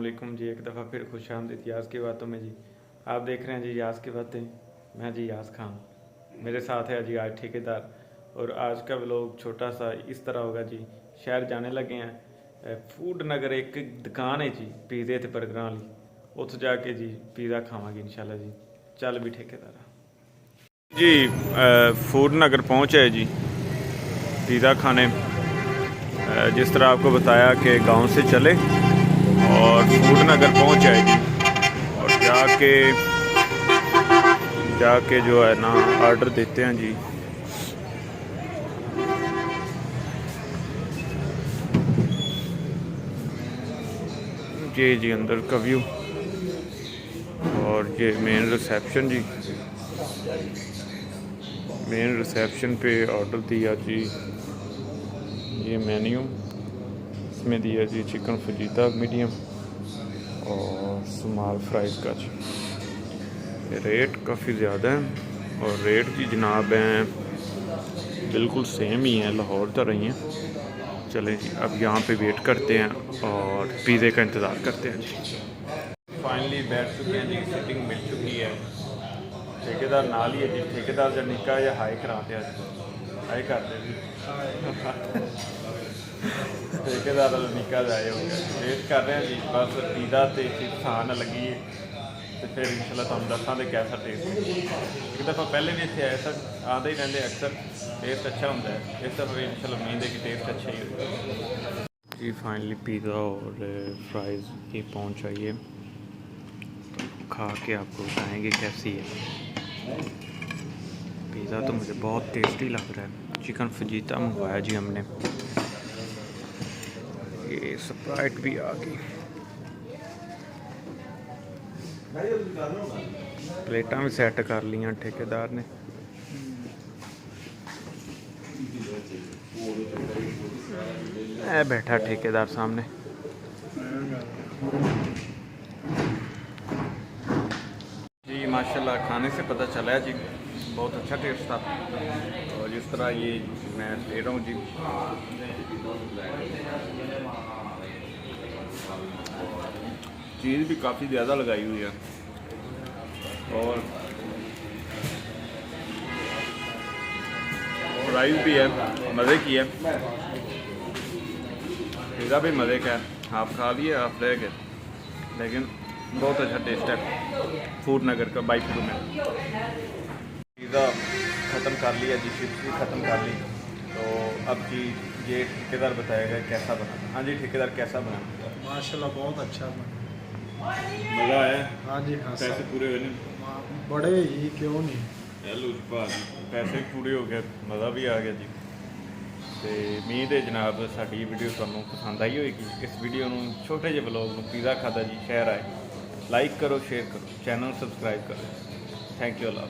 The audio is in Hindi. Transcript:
वालेकुम जी। एक दफ़ा फिर खुश आमदीद याज़ की बातों में जी। आप देख रहे हैं जी याज़ की बातें। मैं जी याज़ खान, मेरे साथ है जी आज ठेकेदार। और आज का व्लॉग छोटा सा इस तरह होगा जी। शहर जाने लगे हैं, फूड नगर एक दुकान है जी पिज़्ज़े ते बर्गर वाली, उत्थे जाके जी पिज़्ज़ा खावांगे इंशाल्लाह जी। चल भी ठेकेदार जी। फूड नगर पहुँचे जी पिज़्ज़ा खाने। जिस तरह आपको बताया कि गांव से चले और फूड नगर पहुँच जाए जी, और जाके जो है ना ऑर्डर देते हैं जी। ये जी अंदर का व्यू, और ये मेन रिसेप्शन जी। मेन रिसेप्शन पे ऑर्डर दिया जी। ये मेन्यू, इसमें दिया जी चिकन फजीता मीडियम और स्मॉल फ्राइज़ का जी। रेट काफ़ी ज़्यादा है, और रेट जी जनाब हैं बिल्कुल सेम ही है, लाहौर तरह ही हैं। चलें जी, अब यहाँ पे वेट करते हैं और पिज़्ज़े का इंतज़ार करते हैं जी। फाइनली बैठ चुके हैं जी, सीटिंग मिल चुकी है। ठेकेदार नाल ही है जी। ठेकेदार जब निका या हाई कराते हैं, हाई करते जी। ठेकेदार वाला निका जाए हो गया। वेट कर रहे हैं जी, बस पिज़्ज़ा तो चिप्स खान लगी है, तो फिर इंशाल्लाह तुहानू दसांगे कैसा टेस्ट है। एक दफ़ा पहले भी इतने आए सर, आते ही रहते अक्सर, टेस्ट अच्छा होता है। इस दफ़ा भी इंशाल्लाह उम्मीद है कि टेस्ट अच्छा ही होगा जी। फाइनली पिज़्ज़ा और फ्राइज़ ये पहुँच आइए, तो खा के आपको बताएँगे कैसी है। पिज़्ज़ा तो मुझे बहुत टेस्टी लग रहा है। चिकन फजीता मंगवाया जी हमने। ये स्प्राइट भी आ गई, प्लेटा भी सैट कर लिया ठेकेदार ने। ऐ बैठा ठेकेदार सामने जी। माशाल्लाह खाने से पता चला है जी, बहुत अच्छा टेस्ट था। और जिस तरह ये मैं ले रहा हूँ जी, चीज़ भी काफ़ी ज़्यादा लगाई हुई है, और राइस भी है, मज़े की है। पिज़्ज़ा भी मज़े का है, आप खा लिए आप रह गए, लेकिन बहुत अच्छा टेस्ट है फूड नगर का बाईपुर में। पिज़्ज़ा ख़त्म कर लिया जी, चिप्स भी ख़त्म कर ली। तो अब जी ये ठेकेदार बताएगा कैसा बना। हाँ जी ठेकेदार, कैसा बना? माशाल्लाह बहुत अच्छा बना। मज़ा आया? हाँ जी हाँ, पैसे पूरे हुए? बड़े ही क्यों नहीं। पैसे पूरे हो गए, मज़ा भी आ गया जी। तो उम्मीद है जनाब साड़ी वीडियो तुहानू पसंद आई होगी। इस वीडियो में छोटे जे व्लॉग में पिज़्ज़ा खाता जी शहर आए, लाइक करो, शेयर करो, चैनल सबसक्राइब करो। Thank you Allah.